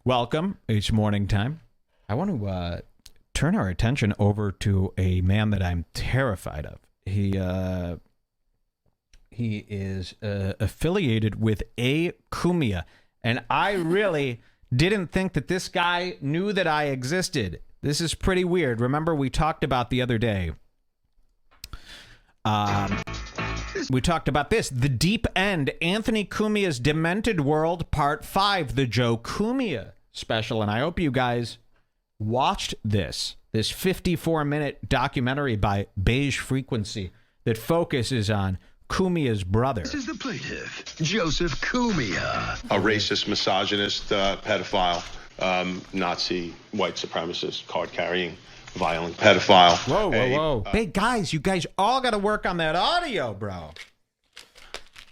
welcome. It's morning time. I want to turn our attention over to a man that I'm terrified of. He is affiliated with Cumia, and I really didn't think that this guy knew that I existed. This is pretty weird. Remember, we talked about the other day. We talked about this. The Deep End, Anthony Cumia's Demented World, Part 5, the Joe Cumia special. And I hope you guys watched this 54-minute documentary by Beige Frequency that focuses on Cumia's brother. This is the plaintiff, Joseph Cumia. A racist, misogynist, pedophile, Nazi, white supremacist, card-carrying, violent pedophile. Whoa. Hey, guys, you guys all got to work on that audio, bro.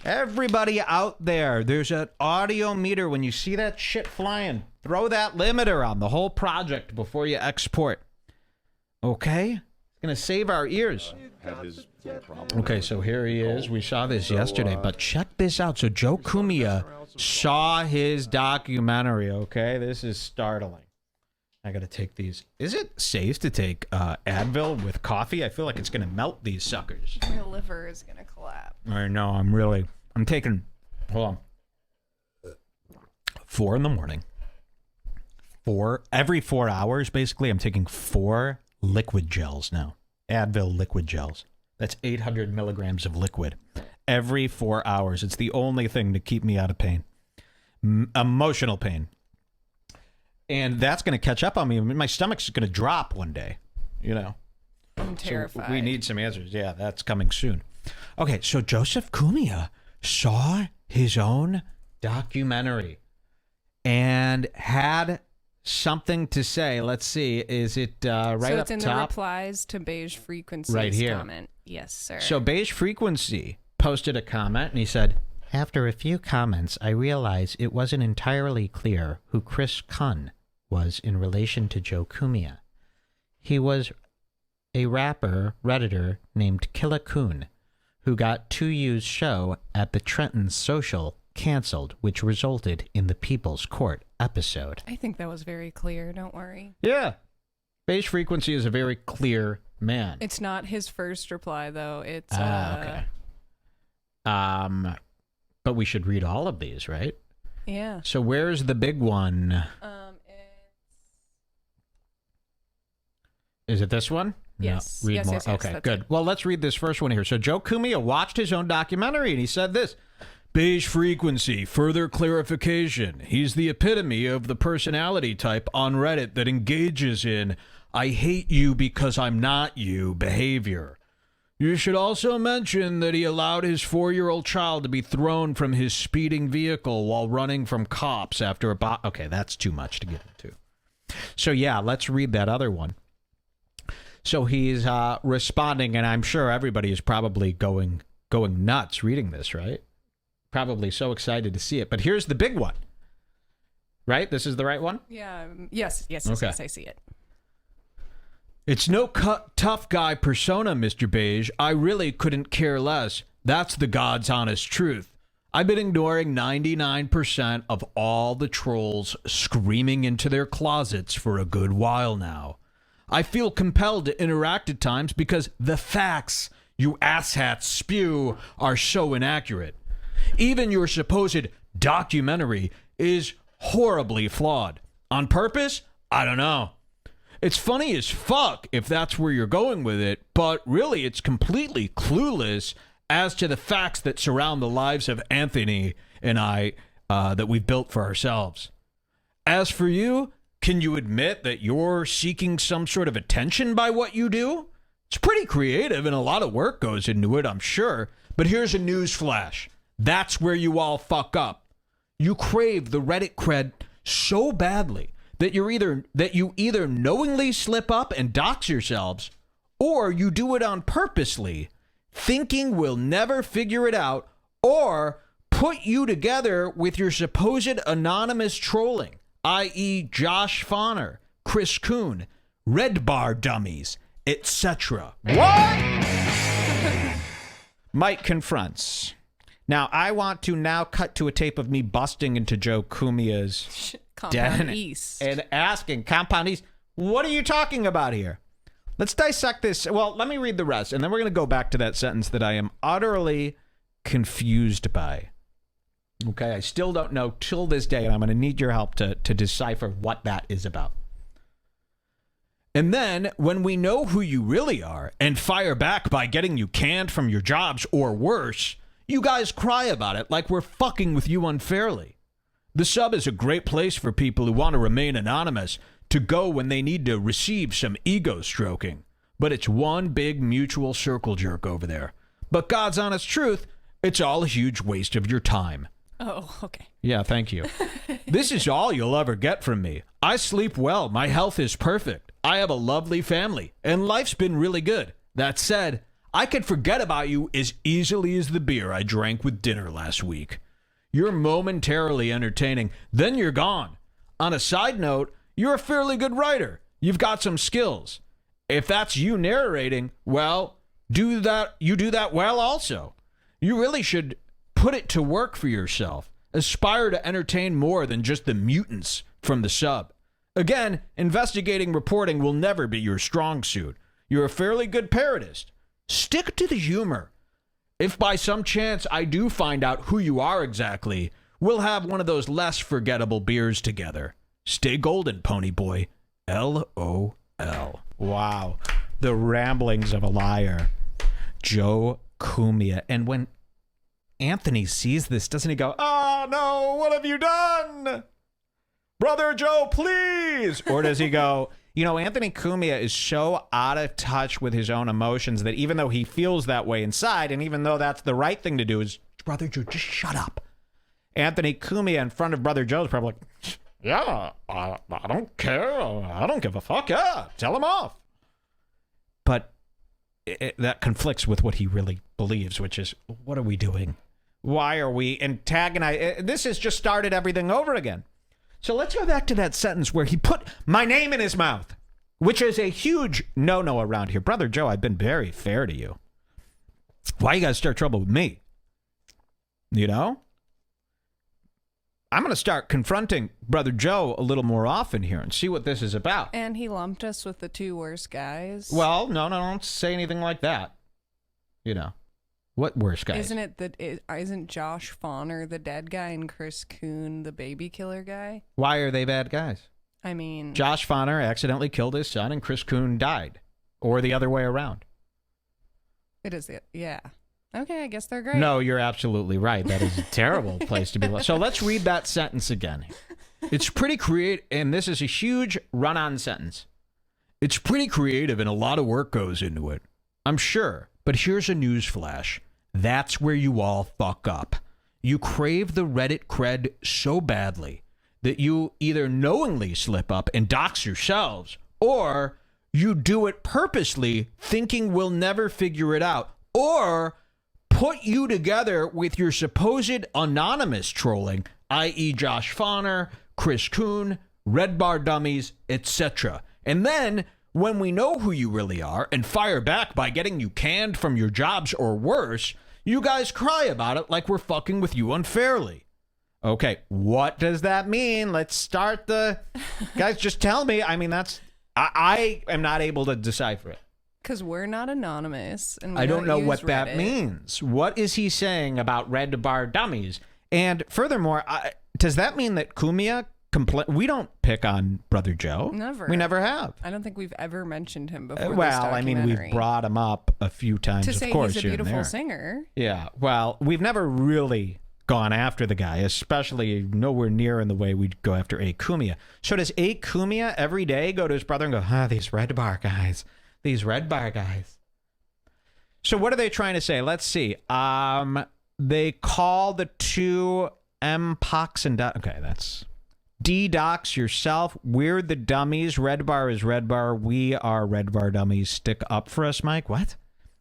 Everybody out there, there's an audio meter. When you see that shit flying, throw that limiter on the whole project before you export. Okay? It's going to save our ears. Okay, so here he is. We saw this yesterday, but check this out. So Joe Cumia saw his documentary, okay? This is startling. I got to take these. Is it safe to take Advil with coffee? I feel like it's going to melt these suckers. Your liver is going to collapse. I know. I'm taking, hold on, 4 in the morning. Every 4 hours, basically, I'm taking 4 liquid gels now. Advil liquid gels. That's 800 milligrams of liquid every 4 hours. It's the only thing to keep me out of pain. Emotional pain. And that's going to catch up on me. My stomach's going to drop one day, you know. I'm terrified. So we need some answers. Yeah, that's coming soon. Okay, so Joseph Cumia saw his own documentary and had something to say. Let's see. Is it right up top? So it's in the replies to Beige Frequency's right here. Comment. Yes, sir. So Beige Frequency posted a comment, and he said, after a few comments, I realized it wasn't entirely clear who Chris Kunn was in relation to Joe Cumia. He was a rapper, Redditor named Killa Kun, who got 2U's show at the Trenton Social canceled, which resulted in the People's Court episode. I think that was very clear. Don't worry. Yeah. Beige Frequency is a very clear man. It's not his first reply, though. It's okay. But we should read all of these, right? Yeah. So where's the big one? Is it this one? Yes. No, read yes, more. yes, yes, okay, that's good. it. Well, let's read this first one here. So Joe Cumia watched his own documentary, and he said this. Beige Frequency, further clarification. He's the epitome of the personality type on Reddit that engages in I hate you because I'm not you behavior. You should also mention that he allowed his 4-year-old child to be thrown from his speeding vehicle while running from cops after a okay, that's too much to get into. So yeah, let's read that other one. So he's responding, and I'm sure everybody is probably going nuts reading this, right? Probably so excited to see it. But here's the big one. Right? This is the right one? Yeah. Yes, Okay. yes, I see it. It's no tough guy persona, Mr. Beige. I really couldn't care less. That's the God's honest truth. I've been ignoring 99% of all the trolls screaming into their closets for a good while now. I feel compelled to interact at times because the facts you asshats spew are so inaccurate. Even your supposed documentary is horribly flawed. On purpose? I don't know. It's funny as fuck if that's where you're going with it, but really it's completely clueless as to the facts that surround the lives of Anthony and I that we've built for ourselves. As for you, can you admit that you're seeking some sort of attention by what you do? It's pretty creative and a lot of work goes into it, I'm sure. But here's a news flash. That's where you all fuck up. You crave the Reddit cred so badly that you either knowingly slip up and dox yourselves, or you do it on purposely, thinking we'll never figure it out, or put you together with your supposed anonymous trolling, i.e. Josh Fauner, Chris Kuhn, Red Bar Dummies, etc. What? Mike confronts. Now, I want to now cut to a tape of me busting into Joe Cumia's Compound East. And asking Compound East, what are you talking about here? Let's dissect this. Well, let me read the rest, and then we're going to go back to that sentence that I am utterly confused by. Okay, I still don't know till this day, and I'm going to need your help to decipher what that is about. And then, when we know who you really are and fire back by getting you canned from your jobs or worse, you guys cry about it like we're fucking with you unfairly. The sub is a great place for people who want to remain anonymous to go when they need to receive some ego stroking. But it's one big mutual circle jerk over there. But God's honest truth, it's all a huge waste of your time. Oh, okay. Yeah, thank you. This is all you'll ever get from me. I sleep well. My health is perfect. I have a lovely family, and life's been really good. That said, I could forget about you as easily as the beer I drank with dinner last week. You're momentarily entertaining, then you're gone. On a side note, you're a fairly good writer. You've got some skills. If that's you narrating, well, you do that well also. You really should put it to work for yourself. Aspire to entertain more than just the mutants from the sub. Again, investigating reporting will never be your strong suit. You're a fairly good parodist. Stick to the humor. If by some chance I do find out who you are exactly, we'll have one of those less forgettable beers together. Stay golden, pony boy. LOL. Wow. The ramblings of a liar. Joe Cumia. And when Anthony sees this, doesn't he go, "Oh no, what have you done? Brother Joe, please." Or does he go, Anthony Cumia is so out of touch with his own emotions that even though he feels that way inside, and even though that's the right thing to do, is, Brother Joe, just shut up. Anthony Cumia in front of Brother Joe is probably like, yeah, I don't care. I don't give a fuck. Yeah, tell him off. But that conflicts with what he really believes, which is, what are we doing? Why are we antagonizing? This has just started everything over again. So let's go back to that sentence where he put my name in his mouth, which is a huge no-no around here. Brother Joe, I've been very fair to you. Why you got to start trouble with me? I'm going to start confronting Brother Joe a little more often here and see what this is about. And he lumped us with the two worst guys. Well, no, don't say anything like that. What worst guys? Isn't Josh Fawner the dead guy and Chris Kuhn the baby killer guy? Why are they bad guys? I mean, Josh Fawner accidentally killed his son and Chris Kuhn died. Or the other way around. Yeah. Okay, I guess they're great. No, you're absolutely right. That is a terrible place to be. So let's read that sentence again. It's pretty creative, and this is a huge run-on sentence. It's pretty creative, and a lot of work goes into it, I'm sure. But here's a news flash. That's where you all fuck up. You crave the Reddit cred so badly that you either knowingly slip up and dox yourselves, or you do it purposely thinking we'll never figure it out, or put you together with your supposed anonymous trolling, i.e. Josh Fawner, Chris Kuhn, Bar Dummies, etc. And then, when we know who you really are and fire back by getting you canned from your jobs or worse, you guys cry about it like we're fucking with you unfairly. Okay, what does that mean? Let's start the... Guys, just tell me. I mean, I am not able to decipher it. Because we're not anonymous. And I don't know what Reddit. that means. What is he saying about Bar Dummies? And furthermore, does that mean that Cumia we don't pick on Brother Joe? Never. We never have. I don't think we've ever mentioned him before. Well, I mean, we've brought him up a few times, to say of course. He's a beautiful singer. Yeah. Well, we've never really gone after the guy, especially nowhere near in the way we'd go after A. Cumia. So does A. Cumia every day go to his brother and go, these Red Bar guys. These Red Bar guys. So what are they trying to say? Let's see. They call the two M-Pox and... Okay, that's... D-Docs yourself. We're the dummies. Red Bar is Red Bar. We are Red Bar Dummies. Stick up for us, Mike. What?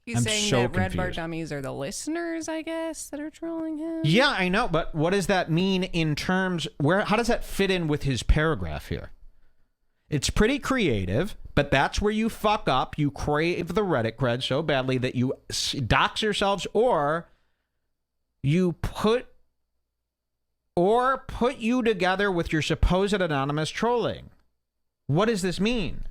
He's I'm saying so that confused. Red Bar Dummies are the listeners, I guess, that are trolling him. Yeah, I know. But what does that mean in terms... How does that fit in with his paragraph here? It's pretty creative, but that's where you fuck up. You crave the Reddit cred so badly that you dox yourselves, or you put or put you together with your supposed anonymous trolling. What does this mean?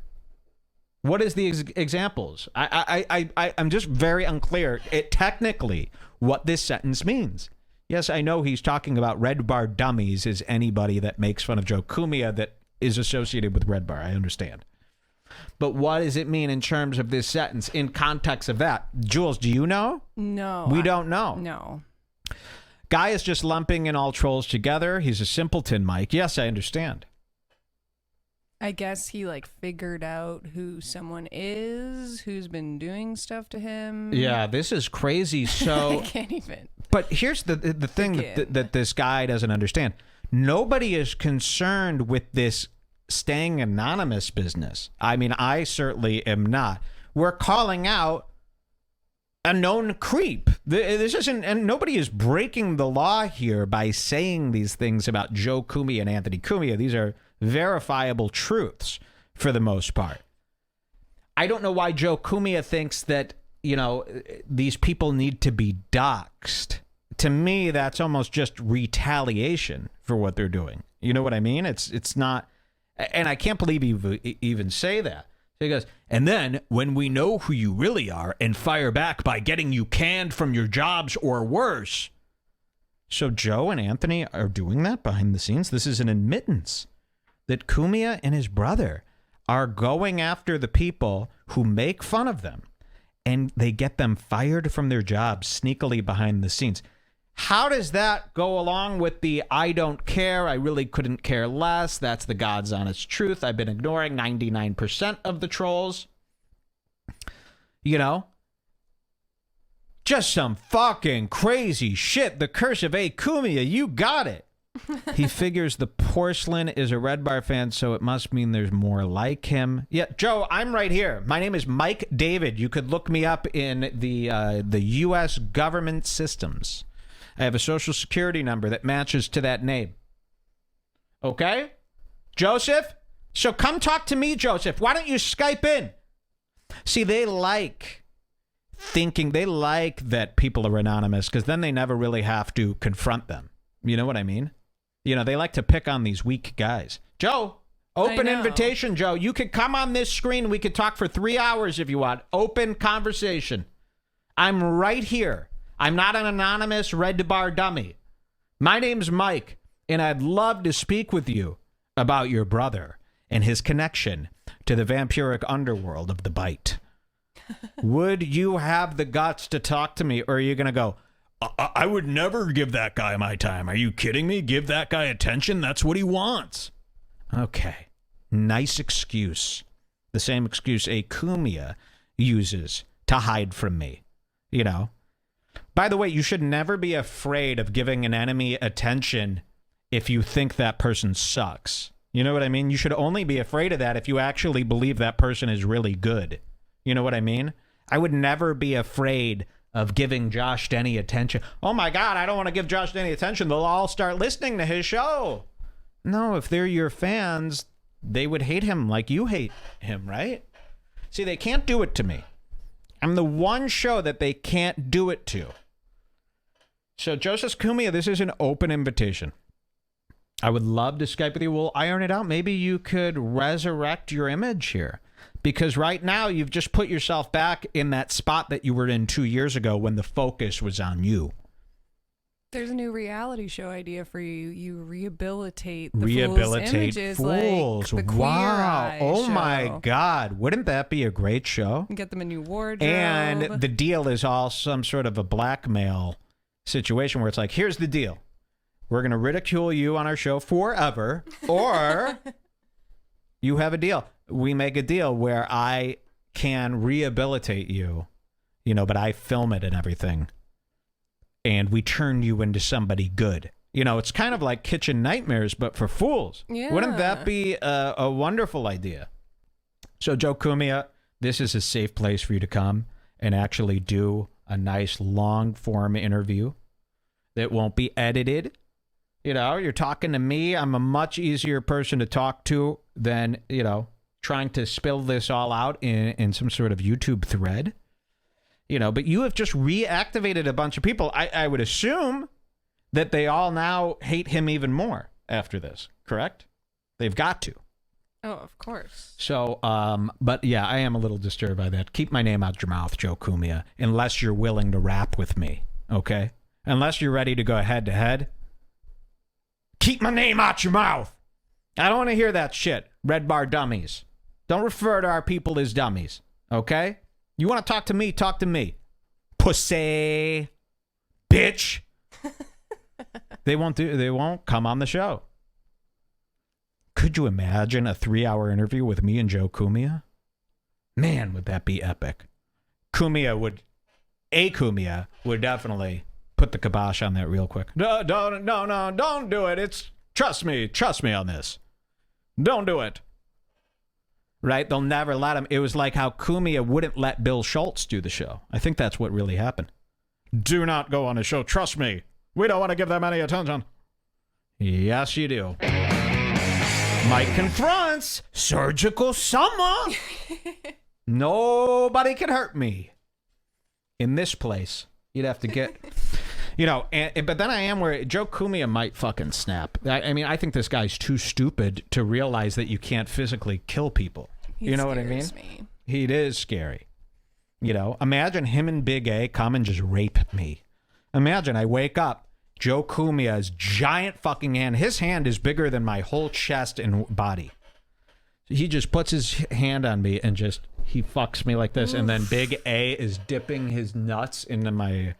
What is the examples? I'm just very unclear technically what this sentence means. Yes, I know he's talking about Red Bar Dummies is anybody that makes fun of Joe Cumia that is associated with Red Bar. I understand. But what does it mean in terms of this sentence in context of that? Jules, do you know? No. We don't know. No. Guy is just lumping in all trolls together. He's a simpleton, Mike. Yes, I understand. I guess he like figured out who someone is who's been doing stuff to him. Yeah, this is crazy. So I can't even. But here's the thing that this guy doesn't understand. Nobody is concerned with this staying anonymous business. I mean, I certainly am not. We're calling out a known creep. This isn't, and nobody is breaking the law here by saying these things about Joe Cumia and Anthony Cumia. These are verifiable truths for the most part. I don't know why Joe Cumia thinks that, you know, these people need to be doxxed. To me, that's almost just retaliation for what they're doing. You know what I mean? It's not, and I can't believe you even say that. He goes, and then when we know who you really are and fire back by getting you canned from your jobs or worse. So Joe and Anthony are doing that behind the scenes. This is an admittance that Cumia and his brother are going after the people who make fun of them, and they get them fired from their jobs sneakily behind the scenes. How does that go along with the I don't care, I really couldn't care less, that's the God's honest truth, I've been ignoring 99% of the trolls? You know? Just some fucking crazy shit. The curse of A. Cumia, you got it. He figures the porcelain is a Red Bar fan, so it must mean there's more like him. Yeah, Joe, I'm right here. My name is Mike David. You could look me up in the U.S. government systems. I have a social security number that matches to that name. Okay? Joseph? So come talk to me, Joseph. Why don't you Skype in? See, they like that people are anonymous because then they never really have to confront them. You know what I mean? You know, they like to pick on these weak guys. Joe, open invitation, Joe. You could come on this screen. We could talk for 3 hours if you want. Open conversation. I'm right here. I'm not an anonymous Red Bar dummy. My name's Mike, and I'd love to speak with you about your brother and his connection to the vampiric underworld of the Bite. Would you have the guts to talk to me, or are you going to go, I would never give that guy my time. Are you kidding me? Give that guy attention? That's what he wants. Okay. Nice excuse. The same excuse A. Cumia uses to hide from me. You know? By the way, you should never be afraid of giving an enemy attention if you think that person sucks. You know what I mean? You should only be afraid of that if you actually believe that person is really good. You know what I mean? I would never be afraid of giving Josh Denny attention. Oh my God, I don't want to give Josh Denny attention. They'll all start listening to his show. No, if they're your fans, they would hate him like you hate him, right? See, they can't do it to me. I'm the one show that they can't do it to. So, Joseph Cumia, this is an open invitation. I would love to Skype with you. We'll iron it out. Maybe you could resurrect your image here. Because right now, you've just put yourself back in that spot that you were in 2 years ago when the focus was on you. There's a new reality show idea for you. You rehabilitate the fools' images, fools. Like the Queer Wow. Eye Oh show. my God. Wouldn't that be a great show? Get them a new wardrobe. And the deal is all some sort of a blackmail situation where it's like, here's the deal. We're going to ridicule you on our show forever, or you have a deal. We make a deal where I can rehabilitate you, you know, but I film it and everything. And we turn you into somebody good. You know, it's kind of like Kitchen Nightmares, but for fools. Yeah. Wouldn't that be a wonderful idea? So, Joe Cumia, this is a safe place for you to come and actually do a nice long-form interview that won't be edited. You know, you're talking to me. I'm a much easier person to talk to than, you know, trying to spill this all out in some sort of YouTube thread. You know, but you have just reactivated a bunch of people. I would assume that they all now hate him even more after this, correct? They've got to. Oh, of course. So, but yeah, I am a little disturbed by that. Keep my name out your mouth, Joe Cumia, unless you're willing to rap with me, okay? Unless you're ready to go head-to-head. Keep my name out your mouth. I don't want to hear that shit. Red Bar Dummies. Don't refer to our people as dummies, okay? You want to talk to me, talk to me. Pussy. Bitch. They won't come on the show. Could you imagine a 3-hour interview with me and Joe Cumia? Man, would that be epic. Cumia would definitely put the kibosh on that real quick. No, don't do it. Trust me on this. Don't do it. Right? They'll never let him. It was like how Cumia wouldn't let Bill Schultz do the show. I think that's what really happened. Do not go on the show. Trust me. We don't want to give them any attention. Yes, you do. Mike confronts surgical summer. Nobody can hurt me. In this place, you'd have to get, but then I am where Joe Cumia might fucking snap. I mean, I think this guy's too stupid to realize that you can't physically kill people. You know what I mean? Me. He is scary. Imagine him and Big A come and just rape me. Imagine I wake up, Joe Cumia's giant fucking hand. His hand is bigger than my whole chest and body. He just puts his hand on me and he fucks me like this. Oof. And then Big A is dipping his nuts into my...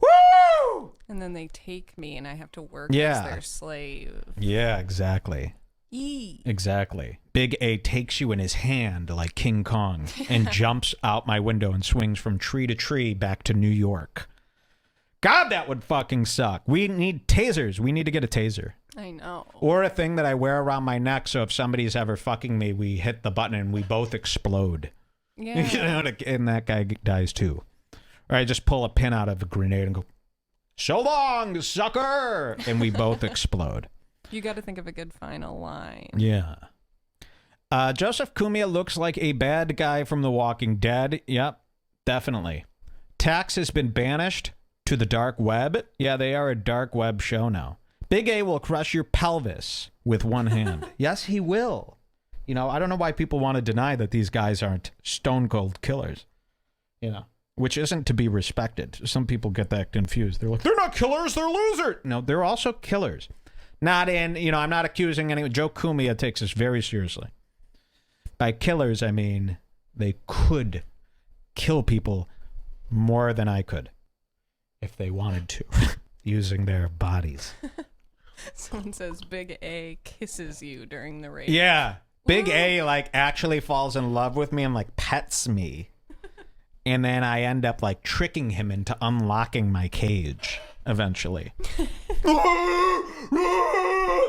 Woo! And then they take me and I have to work as their slave. Yeah, exactly. Yee. Exactly. Big A takes you in his hand like King Kong and jumps out my window and swings from tree to tree back to New York. God, that would fucking suck. We need tasers. We need to get a taser. I know. Or a thing that I wear around my neck so if somebody's ever fucking me, we hit the button and we both explode. Yeah. And that guy dies too. Or I just pull a pin out of a grenade and go, so long, sucker! And we both explode. You got to think of a good final line. Yeah. Joseph Cumia looks like a bad guy from The Walking Dead. Yep, definitely. Tax has been banished to the dark web. Yeah, they are a dark web show now. Big A will crush your pelvis with one hand. Yes, he will. I don't know why people want to deny that these guys aren't stone cold killers. Which isn't to be respected. Some people get that confused. They're like, they're not killers, they're losers. No, they're also killers. Not in, I'm not accusing anyone. Joe Cumia takes this very seriously. By killers, I mean they could kill people more than I could if they wanted to, using their bodies. Someone says Big A kisses you during the rape. Yeah. Big A, actually falls in love with me and, pets me. And then I end up, tricking him into unlocking my cage, eventually.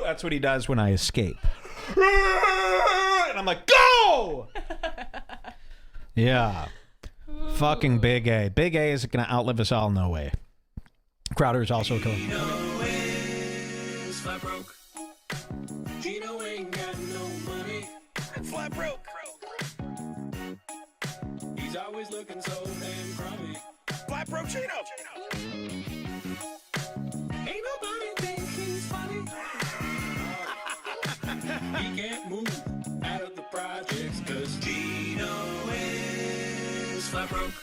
That's what he does when I escape. And I'm like, go! Yeah. Fucking Big A. Big A is going to outlive us all, no way. Crowder's also a killer. Gino is flat broke. Gino ain't got no money. Flat broke. He's always looking so damn crummy. Flat broke Gino. Ain't nobody think he's funny. He can't move out of the projects 'cause Gino is flat broke.